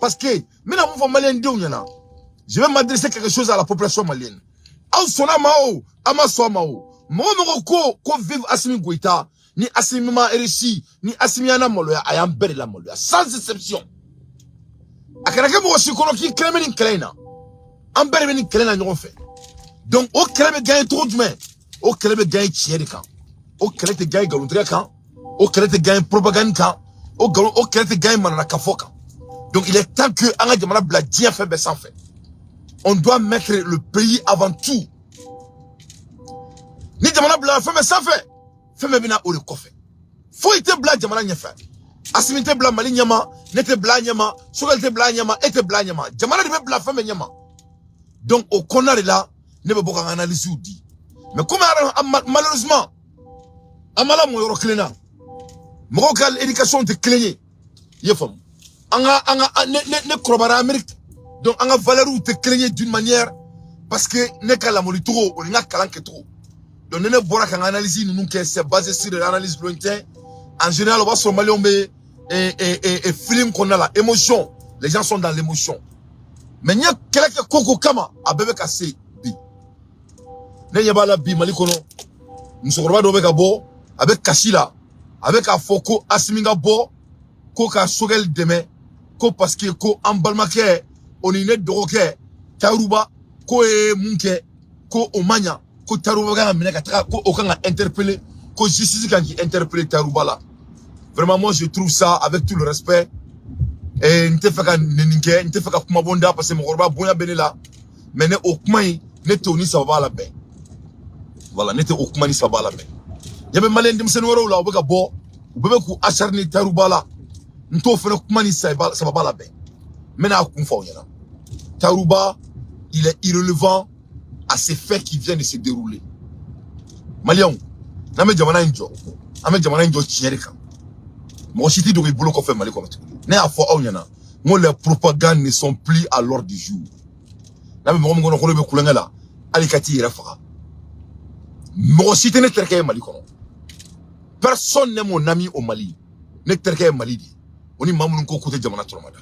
Parce que, je vais m'adresser quelque chose à la population malienne. Ko vive Assimi Goïta, ni Assimi Ma RSI, ni Assimi Ana Moloya, ayam bere la Moloya, sans exception. Akarake mo aussi kono ki kleme ni klena. Am bere ni klena nyon fait. Donc, au kleme gagne trop de main. Au kleme gagne tiere kan. Au kleme gagne galundre kan. Au kleme gagne propagande kan. Au kleme gagne manana kafoka. Donc, il est temps que Anga Djamana Bladien fait sans fait. On doit mettre le pays avant tout. Ni Djamana Bladien fait sans fait. Fait bina ou le coffre. Faut être Bladien Djamana n'y fait. Asimite Bladien Mali Nyama, n'était Bladien Nyama, Sogal te Bladien Nyama, était Bladien Nyama. Djamana de Bladien fait Nyama. Donc, au connard là, ne peut pas analyser ou dit. Mais comme malheureusement, Amala Moyoro Klena, Morokal éducation de Kléné, Yefam. Ne krobara Amérique. Donc, on a valeur ou te Kléné d'une manière, parce que ne kala molitoro, on n'a qu'à trop. Donc, ne bora qu'en analyse, nous c'est basé sur l'analyse lointaine. En général, on va se malomber et film qu'on a là, émotion. Les gens sont dans l'émotion. Mais il y a quelqu'un koko kama a bébé cassé bi. Ne y a pas la bi malikono. Musokoroba dobe kabo avec Kashila, avec Afoko Asiminga bo ko ka sogel deme ko parce que ko ambalmake onine doroke taruba ko e munke ko omanya ko taruba ga meneka taka ko okanga interpeller ko justice kan qui interpeller taruba là. Vraiment moi je trouve ça avec tout le respect. Et n'te fait qu'à n'inque, n'te fait qu'à kuma bonda parce que mon corba bonya benela, mais ne okmai ne toni ça va la paix. Voilà, ne te okmani ça va la paix. Yabe malen dim senworo la obeka bo, ubebe ku acharni tarubala, n'to fait okmani ça va la paix. Maintenant kumfa onyana. Taruba, il est irrelevant à ces faits qui viennent de se dérouler. Malion, n'ame jamana injo, ame jamana injo chierika. Mon chiti de boulot qu'on fait mal comme tout. Ne a fort onyana. Moi les propagandes ne sont plus à l'ordre du jour. Na me mo ngono ko be kulanga la. Alikati ira faka. Mon chiti ne terke Mali kono. Personne n'est mon ami au Mali. Ne terke Mali di. Oni mamun ko kote jamana tromada.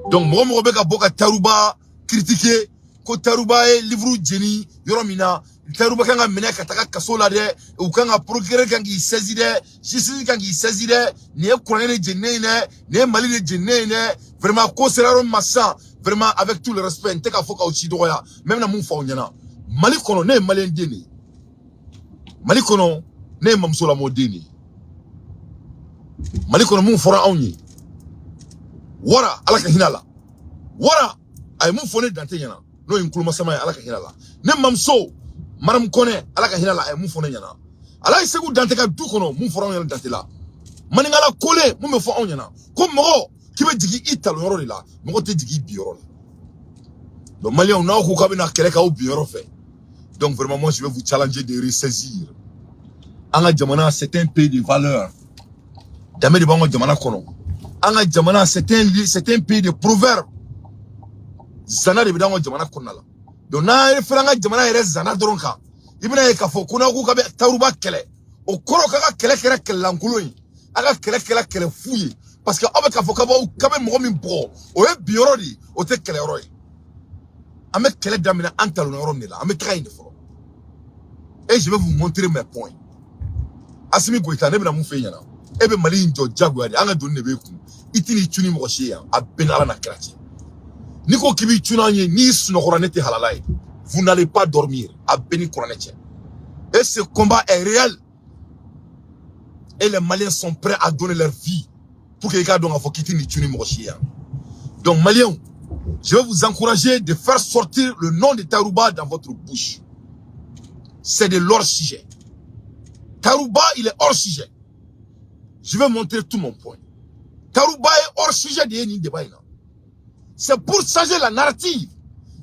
Donc mo be ka boka taruba critiquer ko taruba e livre jeni yoromina. Taruba kanga mena kataka kasola de ou kanga procureur kangi saisi de justice kangi saisi de ne koné ne jenne ne Mali ne jenne ne vraiment ko seraro massa vraiment avec tout le respect nteka foka uchi doya même na mun fa onyana Mali kono ne Malien deni Mali kono ne mamsola modeni Mali kono mun fora onyi wara alaka hinala wara ay mun fone dante yana no inkuluma sama alaka hinala ne mamso Madame connaît, ala ka hina la ay mun fone nyana. Ala isegu dante ka du kono mun fora nyana dante la. Maningala kole mun me fo on nyana. Ko mogo ki be digi italo yoro la, mogo te digi bi yoro. Donc Malien on a ko ka be na kele ka o bi yoro fait. Donc vraiment moi je vais vous challenger de ressaisir. Anga jamana c'est un pays de valeurs. Dame de bango jamana kono. Anga jamana c'est un pays de proverbes. Zana de bidango jamana kono la. Donc na franga jamana ere zana doronka ibina e kafo kuna ku ka be taruba kele o koro ka kele lankulo yi aga kele fuyi parce que obe kafo ka be mo min bo o e bioro di o te kele roi ame kele damina antalo no rom ni la ame train de fo et je vais vous montrer mes points Assimi Goïta ne be na mu fe nyana e be Mali njo jaguari anga don ne be ku itini tuni mo shia a benala na krati Niko kibi tunanye ni sunokoranete halalai. Vous n'allez pas dormir à Beni Koranete. Et ce combat est réel. Et les Maliens sont prêts à donner leur vie pour que les gars doivent quitter ni tuer Mochia. Donc Maliens, je vais vous encourager de faire sortir le nom de Taruba dans votre bouche. C'est de leur sujet. Taruba, il est hors sujet. Je vais montrer tout mon point. Taruba est hors sujet de Yeni Debaïna. C'est pour changer la narrative.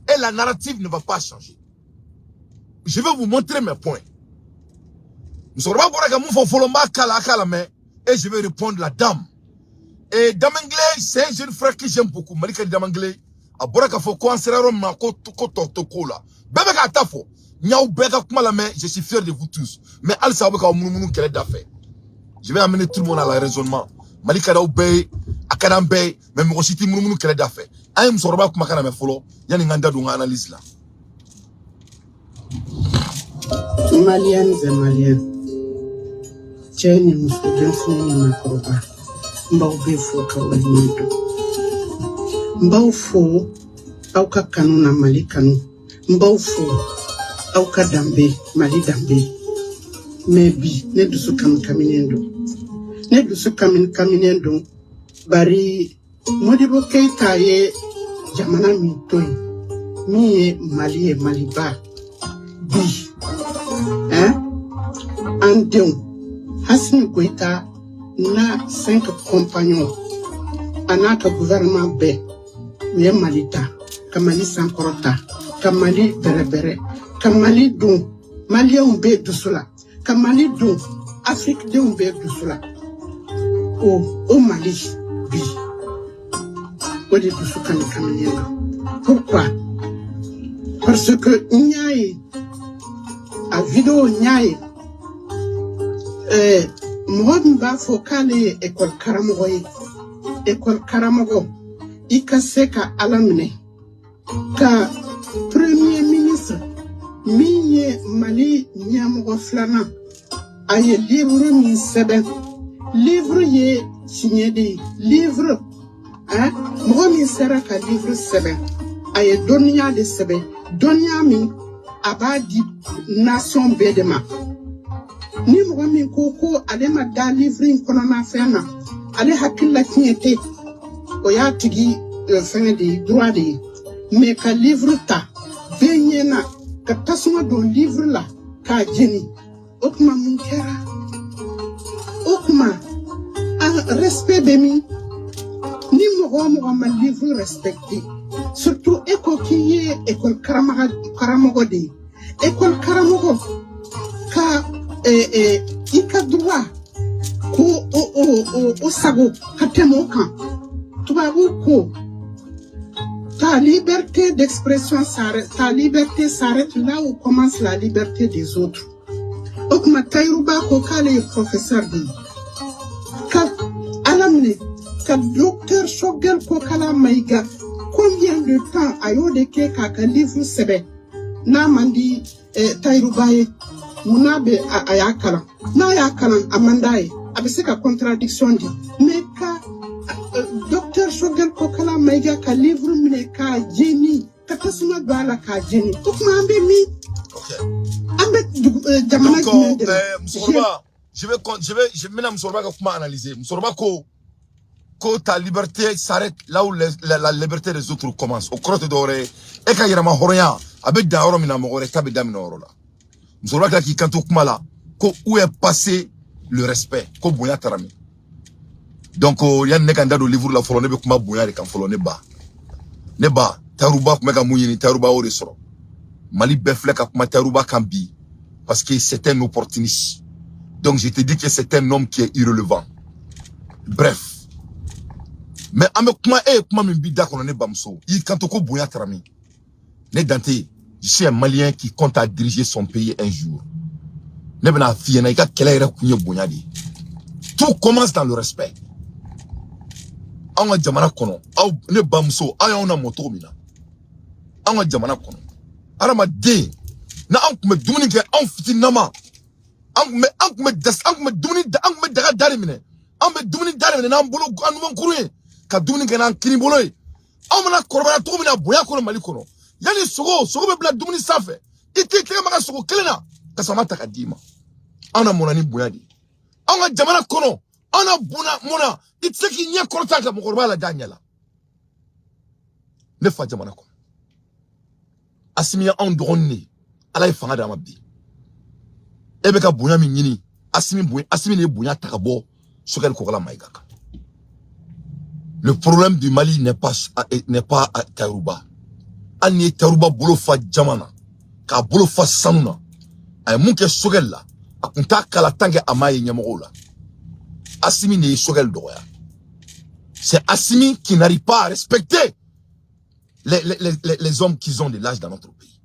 Et la narrative ne va pas changer. Je vais vous montrer mes points. Nous sommes pas pour et je vais répondre la dame. Et Dame Anglais, c'est un jeune frère que j'aime beaucoup. Malika Dame Anglais. A Boraka Foko, Anseraron Mako, Toko Tortokola. Bébé Gatafo. Niaou Bega Kumalame, je suis fier de vous tous. Mais Al Sabaka Mounou qu'elle est d'affaires. Je vais amener tout le monde à la raisonnement. Mali kada ubey akana mbey mais mo siti munu kele dafe ay musoroba kuma kana me folo yani nganda du analyse la Malian ze Malian cheni musudin funi makoroba mbao befo kawali mito mbao fo au ka kanu na Mali kanu mbao fo au ka dambe Mali dambe maybe ne dusu kaminendo bari Modibo Keita ye jamana mitoi mi ye Maliba bi Andeu Hassan Goïta na 5 compagnons anaka gouvernement be ye Malita kamali sankorota kamali berebere kamali dun Malien be dusula kamali dun Afrique de be dusula au Mali bi odi dusu kaminiendo. Pourquoi? Parce que Nyaye a vidéo Nyaye Mwamba fokale école Karamogo ikaseka alamne ka premier ministre minye Mali nyamogo flana aye livre min seben livre ye signé de livre mo min sera ka livre seben aye donia de seben donia min abadi nation bedema ni mo min koko ale ma da livre kono na fena ale hakilla tiete o ya tigi fene de droit de mais ka livre ta benyena ka tasuma do livre la ka jeni okuma mun kera okuma respect de mi ni mo ma livre respecté surtout école Karamogo de école Karamogo ka ika droit ko o sago hatemo kan tubabu ko ta liberté d'expression s'arrête, ta liberté s'arrête là où commence la liberté des autres. Okuma Tayruba ko kale professeur de ka alamne ka docteur Shogel ko kala maiga combien de temps ayo de ke ka livre sebe na mandi Tayruba munabe ayakala na yakala amandaye abiseka contradiction di mais ka docteur Shogel Kokala Maiga ka livre mine ka jeni ka tasuma bala ka jeni okuma ambe mi ambe jamana donc Moussoroba je vais maintenant Moussoroba ka kuma analyser Moussoroba ko ta liberté s'arrête là où la liberté des autres commence au crotte doré e ka yirama horoya abe da horo mina mogore ka be damina horo la Moussoroba ki kanto kuma la ko où est passé le respect ko bonya tarami. Donc yan ne kanda do livre la folo ne be kuma bonya de kan folo ne ba Tayruba kuma ka munyini Tayruba o resoro Mali befle ka kuma Tayruba kan bi parce que c'est un opportuniste. Donc je te dis que c'est un homme qui est irrelevant. Bref, mais ame kuma min bi da kono ne bamso i kanto ko bonya tarami ne dante je suis un Malien qui compte à diriger son pays un jour. Ne bena fiena ika kelere kunye bonya di. Tout commence dans le respect. Anga jamana kono aw ne bamso ayona moto mina anga jamana kono arama de na ankume dumuni ke an fitinama ankume dumuni da ankume daga dari mine ankume dumuni dari mine na mbolo anuma kuruye ka dumuni ke na kini bolo e amana korba to mina boya kono Mali kono yani sogo be bla dumuni safe ite ke maka sogo kelena ka sama takadima ana monani boya di anga jamana kono ana mona itseki nya korota ka mokorba la danyala ne fa jamana ko asimiya on drone ala ifanga da mabbi ebe ka bunya min yini asimi ne bunya takabo Shogel Kokala Maiga. Le problème du Mali n'est pas à Tayruba ani Tayruba bolo fa jamana ka bolo fa sanuna ay munke Shogel la akunta kala tange amaye nyamogo la Assimi ne Shogel doya. C'est Assimi qui n'arrive pas à respecter les hommes qui ont de l'âge dans notre pays.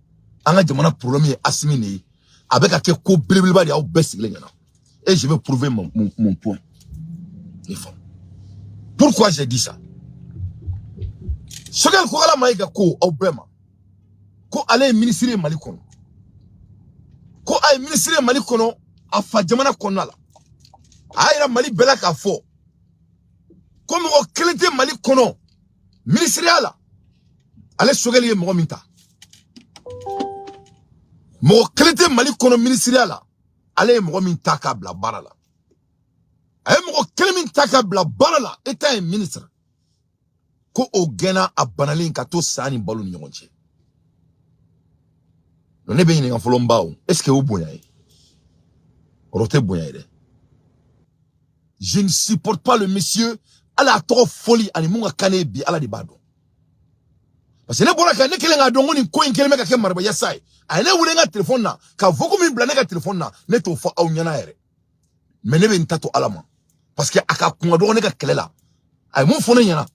Anga demanda problème est Assimi ne avec à quel ko blébléba ya au best. Et je vais prouver mon point. Il faut. Pourquoi j'ai dit ça? Sogel Kogala Maïga Ko Obama. Ko ale ministre Mali kono. Ko ay ministre Mali kono a fa jamana kono la. Ayra Mali bela ka fo. Ko mo kelete Mali kono ministre ala. Ale Sogel ye mo minta. Mo kelete Mali kono ministre ala. Ale mo minta ka bla barala. Ay mo kelete minta ka bla barala état un ministre. Ko o gena a banalin ka to sani balu ni ñonche. No ne be ni en folombaw. Est-ce que o bonya yi? Rote bonya yi. Je ne supporte pas le monsieur ala trop folie ani munga kane bi ala di bado. Parce que ne bora ka ne kelenga dongo ni ko inkeleme ka ke marba yasai. Ane wulenga téléphone na ka voko min blane ka téléphone na ne to fo aw nyana yere. Mais ne be ntato alama. Parce que aka kunga do ne ka kelela. Ay mun fone nyana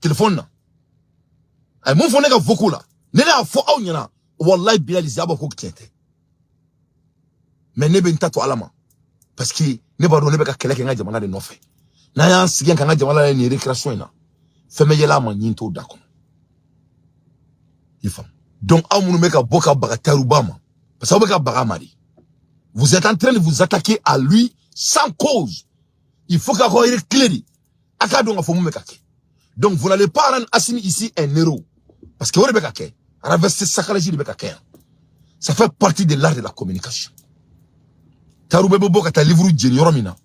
téléphone na. Ay mun fone ka voko la. Ne la fo aw nyana. Wallahi bilal zaba ko kete. Mais ne be ntato alama. Parce que ne ba do ne be ka kele ke nga jamana de nofe. Na ya sigen ka nga jamana ni récréation na. Feme yela ma nyinto dakon. Donc, vous êtes en train de vous attaquer à lui sans cause. Il faut qu'il soit clair. Donc, vous n'allez pas rendre Assimi ici un héros. Parce que ça fait partie de l'art de la communication. Tarubebo kata livre Jenny Yoromina.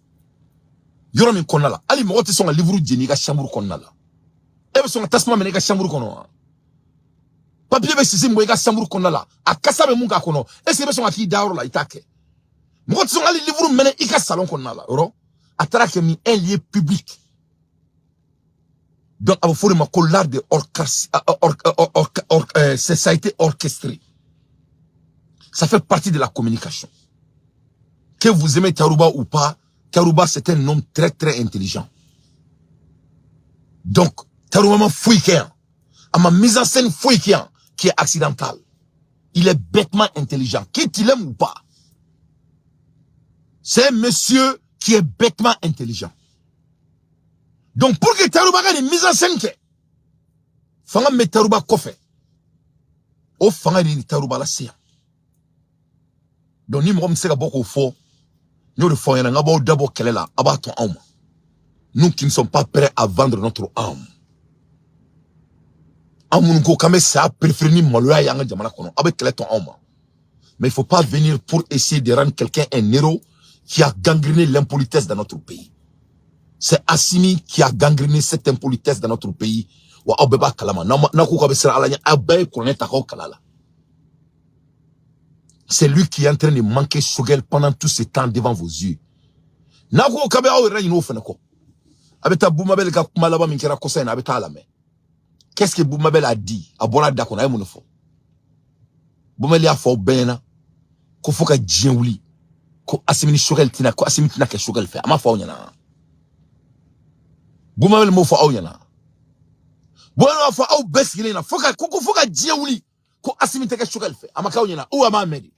Yoromin konala. Ali mo son livre Jenny ka chambre konala. Ebe son tasma meneka chambre kono. Papier be sisi mboyeka chambre konala. Akasa be munga kono. Ese be son aki dauro la itake. Mo son ali livre mene ika salon konala. Oro. Atara mi un lieu public. Donc, il faut que l'art de ça a été orchestré. Ça fait partie de la communication. Que vous aimez Tarouba ou pas, Tarouba c'est un homme très très intelligent. Donc, Tarouba m'a fouillé, à ma mise en scène fouillé qui est accidentale. Il est bêtement intelligent. Qu'il aime ou pas. C'est un monsieur qui est bêtement intelligent. Donc, pour que Tarouba ait une mise en scène, fanga me Tarouba kofe. O fanga ni Tarouba la siya. Donc, ni mo mseka boko fo. Nous le faisons, nous avons d'abord quelle est là, abat ton âme. Nous qui ne sommes pas prêts à vendre notre âme. Amunko kame sa préféré maloya yanga jamana kono. Avec quelle est ton âme. Mais il ne faut pas venir pour essayer de rendre quelqu'un un héros qui a gangréné l'impolitesse dans notre pays. C'est Assimi qui a gangréné cette impolitesse dans notre pays. Wa obeba kalama. C'est lui qui est en train de manquer Sogel pendant tout ce temps devant vos yeux. Nako kabe awo rayino feneko. Abeta Boumabel ka kumalaba minkera kosa na abeta alame. Qu'est-ce que Boumabel a dit? Abora dako na yemunofo. Boumabel a fo bena ko foka djenwuli ko Assimi Sogel tina ko Assimi tina ke Sogel fe. Ama fo nyana. Boumabel mo fo aw nyana. Bono fo aw besgile na foka ko foka djenwuli ko Assimi tina ke Sogel fe. Ama kaw nyana ou ama medi.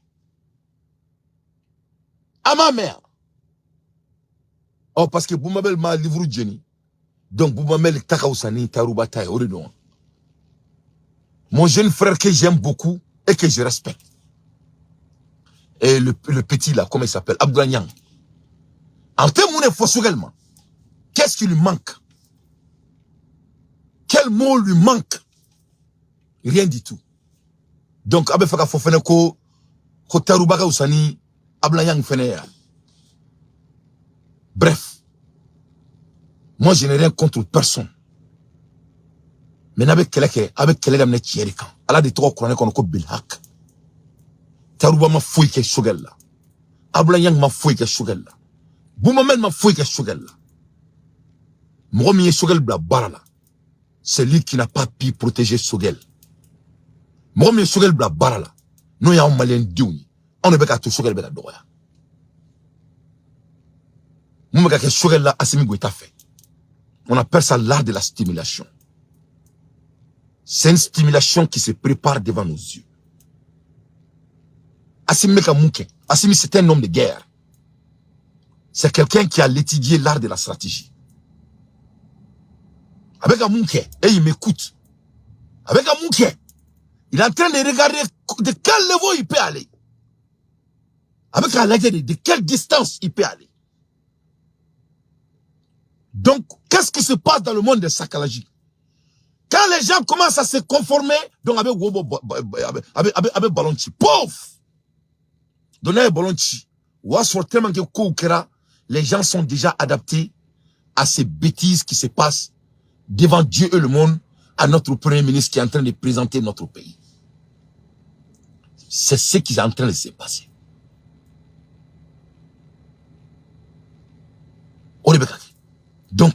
À ma mère. Oh, parce que Boumabel m'a livré Jenny. Donc, Boumabel Takaousani, Tarouba Taï, Oridon. Mon jeune frère que j'aime beaucoup et que je respecte. Et le petit là, comment il s'appelle? Abdoulaye Niang. En termes de force également. Qu'est-ce qui lui manque? Quel mot lui manque? Rien du tout. Donc, Abé Faka Fofeneko, Tarouba Kaousani, bref, moi je n'ai rien contre personne. Mais avec quelqu'un d'amener Thierry-Kan, Allah de trois couronnes qu'on a Bilhak. Tarouba m'a fouillé que Sogel là. Ablayang m'a fouillé que Sogel là. Boumamel m'a fouillé que Sogel là. Mromi Sogel bla barala. C'est lui qui n'a pas pu protéger Sogel. Mromi Sogel bla barala. Nous y a un malien diouni. On ne peut pas tout Sogel bela doya. On que Sogel la Assimi Goïta fait. On appelle ça l'art de la stimulation. C'est une stimulation qui se prépare devant nos yeux. Assimi Meka Mouke. Assimi c'est un homme de guerre. C'est quelqu'un qui a étudié l'art de la stratégie. Avec un mouquet. Et il m'écoute. Avec un mouquet. Il est en train de regarder de quel niveau il peut aller. Avec un laser de quelle distance il peut aller. Donc, qu'est-ce qui se passe dans le monde de Sakalaji? Quand les gens commencent à se conformer, donc avec Ballonchi, pauvre! Donner Ballonchi, ou tellement que les gens sont déjà adaptés à ces bêtises qui se passent devant Dieu et le monde, à notre premier ministre qui est en train de présenter notre pays. C'est ce qui est en train de se passer. Donc,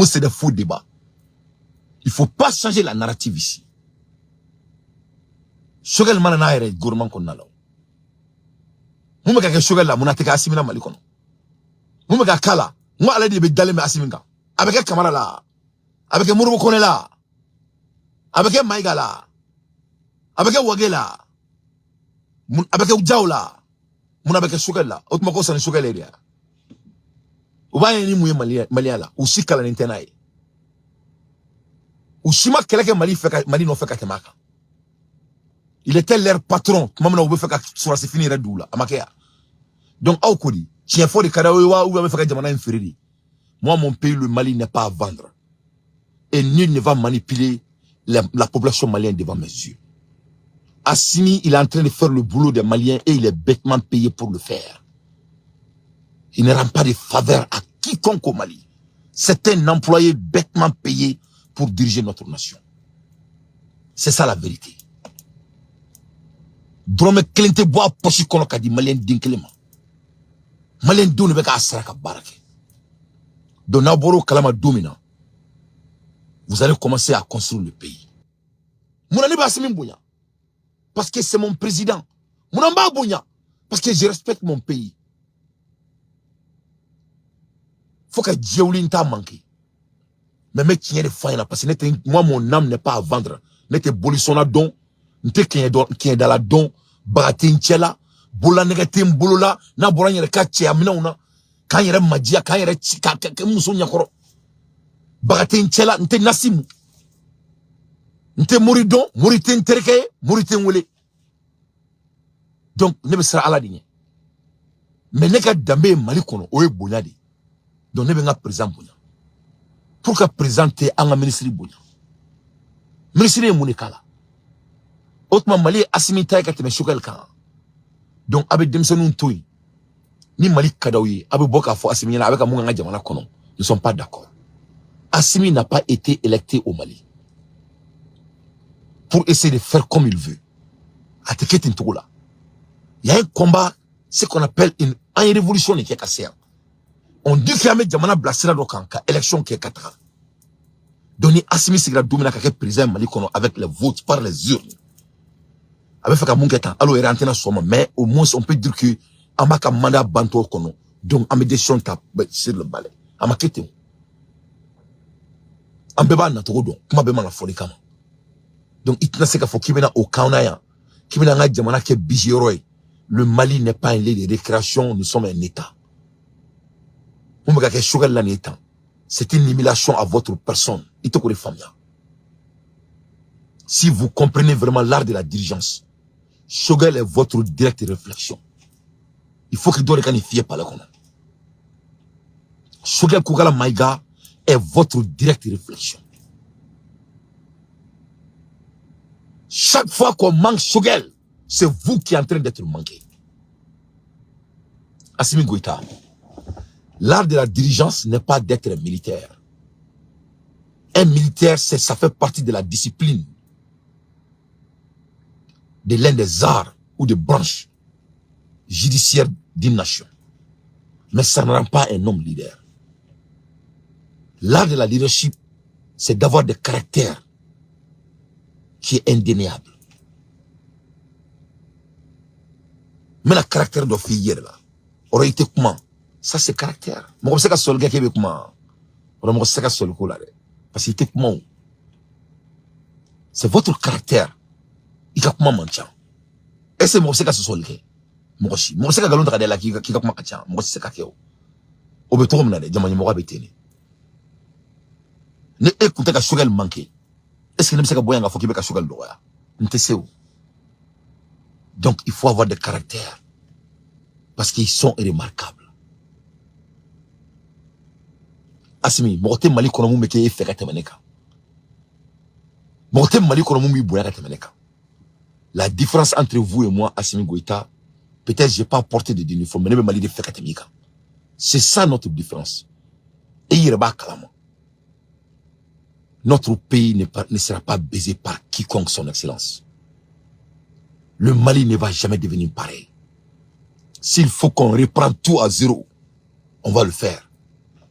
c'est des faux débats. Il ne faut pas changer la narrative ici. Shogel manana ere gourmand qu'on a là. Moume ka shogel la munateka asimina malikono. Moume ka kala, moi ala de be daleme asiminga. Avec Kamara là, avec Mouroubo Kone là, avec Maïga là, avec Wagela, avec Djaoula, mon avec shogel là. Autrement ça ne shogel area. Ou va ni mouye maliala, ou si kala n'intenaye. Ou si ma keleke mali no fait temaka. Il était leur patron. Maman ou fait sur c'est fini redoula amakea. Donc au kodi, tien fort de kadawa ou va faire jamana inférieur. Moi mon pays le Mali n'est pas à vendre. Et nul ne va manipuler la population malienne devant mes yeux. Assimi, il est en train de faire le boulot des Maliens et il est bêtement payé pour le faire. Il ne rend pas de faveur à quiconque au Mali. C'est un employé bêtement payé pour diriger notre nation. C'est ça la vérité. Drome Klente bois pochi kono kadi Malien dinkelema. Malien dou ne beka asraka barake. Donc Naboro Kalama domina. Vous allez commencer à construire le pays. Mounani Bassimi Mbouya. Parce que c'est mon président. Mounamba Mbouya. Parce que je respecte mon pays. Faut que Djaoulin t'a manqué. Mais mec qui est de faille parce que moi mon âme n'est pas à vendre. N'était bolissona don. N'était qui est dans la don. Baratin tchela. Bola negatim bolola. Na bola nyere kache amina una. Quand yere magia. Quand yere chika. Kake muso nyakoro. Baratin tchela. N'était nasimu. N'était moridon. Moritin tereke. Moritin wele. Donc, ne sera à la digne. Mais ne ka dambe malikono. Oye bonyadi. Donc, ne venga présent bonya. Pour que présenter un ministre bonya. Ministre est monikala. Autrement, Mali Assimi taille quand tu choqué kan. Donc, avec Demsenou Toui, ni Mali Kadaoui, avec Boka Fo Assimi, avec Amouna Djamana Konon, ne sont pas d'accord. Assimi n'a pas été électé au Mali pour essayer de faire comme il veut. À Teketin Toula. Il y a un combat, ce qu'on appelle une révolution qui est cassée. On dit qu'il y a un Djamana Blasira Dokanka, élection qui est 4 ans. Donc, Assimi Sigra Doumina Kake président Mali Konon avec les votes par les urnes. Avec fait qu'à ketan, alors il est rentré dans son mais au moins on peut dire que Amaka Manda Banto Kono, donc à mes décisions sur le balai. Amakete. Ambeba na todo, kuma bema la folie kama. Donc il n'a pas faut qu'il vienne au Kaunaya, qu'il vienne à Djamana ke Bijiroy. Le Mali n'est pas un lieu de récréation, nous sommes un État. C'est une humiliation à votre personne. Il te connaît famille. Si vous comprenez vraiment l'art de la dirigeance, Shogel est votre directe réflexion. Il faut qu'il doit qualifier par la connaît. Shogel Kougala Maïga est votre directe réflexion. Chaque fois qu'on manque Shogel, c'est vous qui êtes en train d'être manqué. Assimi Goïta, l'art de la dirigeance n'est pas d'être militaire. Un militaire, ça fait partie de la discipline de l'un des arts ou des branches judiciaires d'une nation. Mais ça ne rend pas un homme leader. L'art de la leadership, c'est d'avoir des caractères qui est indéniable. Mais le caractère de fille là, aurait été comment? Ça c'est caractère. Moi je sais que seul gars qui est comment? Moi je sais que seul là, parce qu'il était comment? C'est votre caractère. Il a comment manchant. Et c'est moi je sais que ce soit le gars. Moi je sais que galon de la qui a comment manchant. Moi je sais que au beton m'nade, jamani moi betene. Ne écoutez ka sugar manqué. Est-ce que ne sait boyanga faut qu'il ka sugar doya? Nteseo. Donc il faut avoir des caractères parce qu'ils sont remarquables. Asimi, moté mali kono mu meke fe ka temeneka. Moté mali kono mu mi boya ka temeneka. La différence entre vous et moi, Assimi Goïta, peut-être j'ai pas porté de uniforme, mais mali de fe ka temeneka. C'est ça notre différence. Et il reba kalama. Notre pays ne sera pas baisé par quiconque son excellence. Le Mali ne va jamais devenir pareil. S'il faut qu'on reprenne tout à zéro, on va le faire.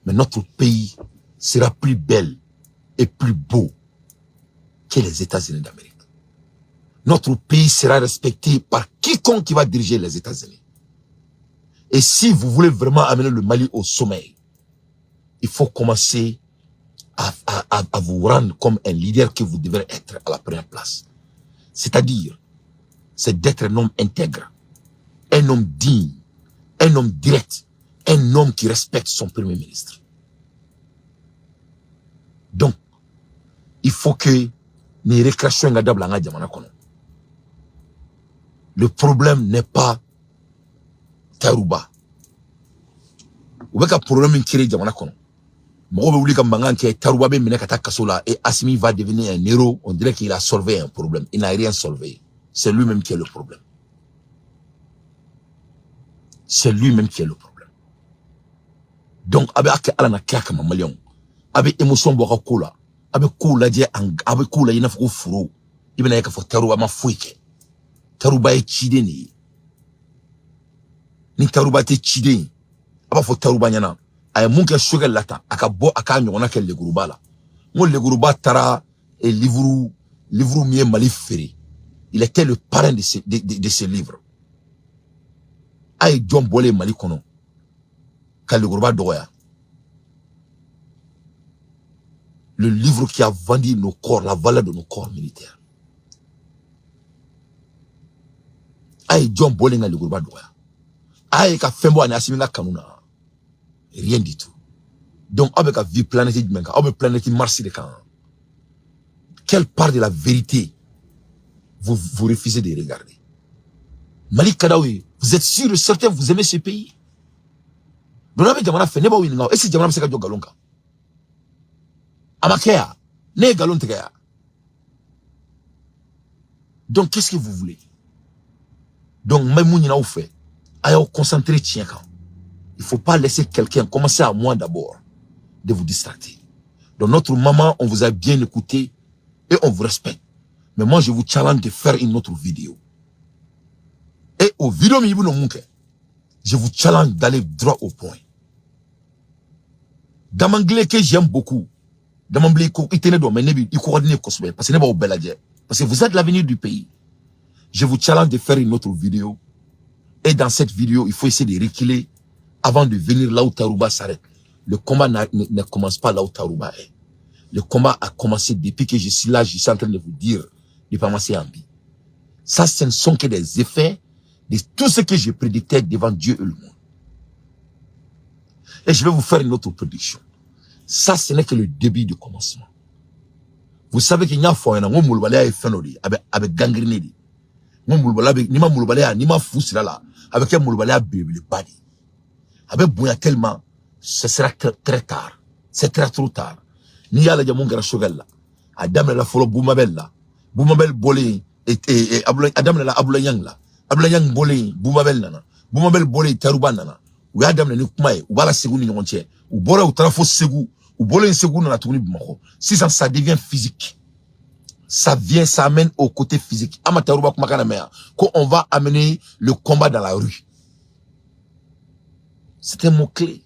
Mais notre pays sera plus belle et plus beau que les États-Unis d'Amérique. Notre pays sera respecté par quiconque qui va diriger les États-Unis. Et si vous voulez vraiment amener le Mali au sommet, il faut commencer à vous rendre comme un leader que vous devez être à la première place. C'est-à-dire, c'est d'être un homme intègre, un homme digne, un homme direct, un homme qui respecte son premier ministre. Donc, il faut que nous récréations la diamana kono. Le problème n'est pas Tarouba. Ou bien le problème qui est diamana kono. Et Assimi va devenir un héros, on dirait qu'il a solvé un problème. Il n'a rien solvé. C'est lui-même qui est le problème. C'est lui-même qui est le problème. Donc, avec Alana Kaka Mamalion, avec émotion boka kola, avec kola dia avec kola yina foko furo, ibena yaka fo Tarouba ma fouike. Tarouba est chide ni. Ni Tarouba te chide. Aba fo Tarouba nyana. Ay munke sugar lata akabo akanyo ona ke leguruba la mon leguruba tara et livre mié Mali Ferry. Il était le parrain de ce livre. Ay John Bolé Mali kono ka leguruba doya. Le livre qui a vendu nos corps, la valeur de nos corps militaires. Ay John Bolé na leguruba doya. Ay ka fembo ana asimina kanuna. Rien du tout. Donc, avec la vie planète du Menga, avec la planète Mars de Can, quelle part de la vérité vous refusez de regarder? Malik Kadawi, vous êtes sûr et certain vous aimez ce pays? Donc, avec Jamana fait, n'est-ce pas? Et si Jamana s'est gagné Galonka? Amakea, n'est Galon Tegea. Donc, qu'est-ce que vous voulez? Donc, Maïmouni n'a fait, ayons concentré Tchienka. Il ne faut pas laisser quelqu'un, commencer à moi d'abord, de vous distracter. Donc notre maman, on vous a bien écouté et on vous respecte. Mais moi, je vous challenge de faire une autre vidéo. Et au vidéo, je vous challenge d'aller droit au point. Dans l'anglais que j'aime beaucoup, dans l'anglais parce que vous êtes l'avenir du pays. Je vous challenge de faire une autre vidéo. Et dans cette vidéo, il faut essayer de reculer avant de venir là où Tarouba s'arrête. Le combat ne commence pas là où Tarouba est. Le combat a commencé depuis que je suis là, je suis en train de vous dire, de pas m'asseoir en vie. Ça, ce ne sont que des effets de tout ce que j'ai prédicté devant Dieu et le monde. Et je vais vous faire une autre prédiction. Ça, ce n'est que le début du commencement. Vous savez qu'il y a un foyer, on moulbalé a fait avec gangréné. On moulbalé, ni ma moulbalé, ni ma fou là, avec un moulbalé a bébé badi. Avec Bouya tellement, ce sera très tard. C'est très trop tard. Ni y'a la jamon gara shogal la. Adam la folo boumabel la. Boumabel bolé et Adam la aboulayang la. Aboulayang bolé boumabel nana. Boumabel bolé Tarouba nana. Ou Adam la nukmae ou bala segou ni yonche. Ou bora ou trafo segou. Ou bolé segou nana tourni bimako. Si ça devient physique. Ça amène au côté physique. Ama Tarouba kumakana mea. Quand on va amener le combat dans la rue. C'est un mot-clé.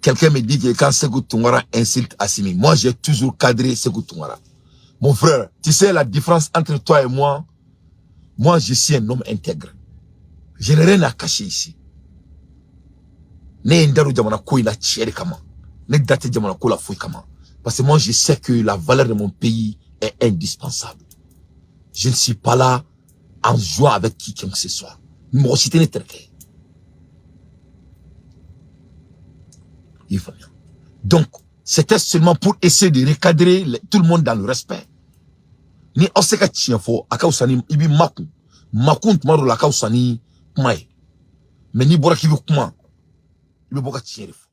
Quelqu'un me dit que quand Sékou Toungara insulte Assimi, moi j'ai toujours cadré Sékou Toungara. Mon frère, tu sais la différence entre toi et moi? Moi je suis un homme intègre. Je n'ai rien à cacher ici. Ne ndaru jamana ko ila tiere kama. Ne date jamana ko la fouille kama. Parce que moi je sais que la valeur de mon pays est indispensable. Je ne suis pas là en jouant avec qui que ce soit. Il faut bien. Donc, c'était seulement pour essayer de recadrer tout le monde dans le respect. Ni oseka tienfo, akausani, ibi makun tumaro la kausani, mai. Mais ni bora kibi kuma, ibi boka tienfo.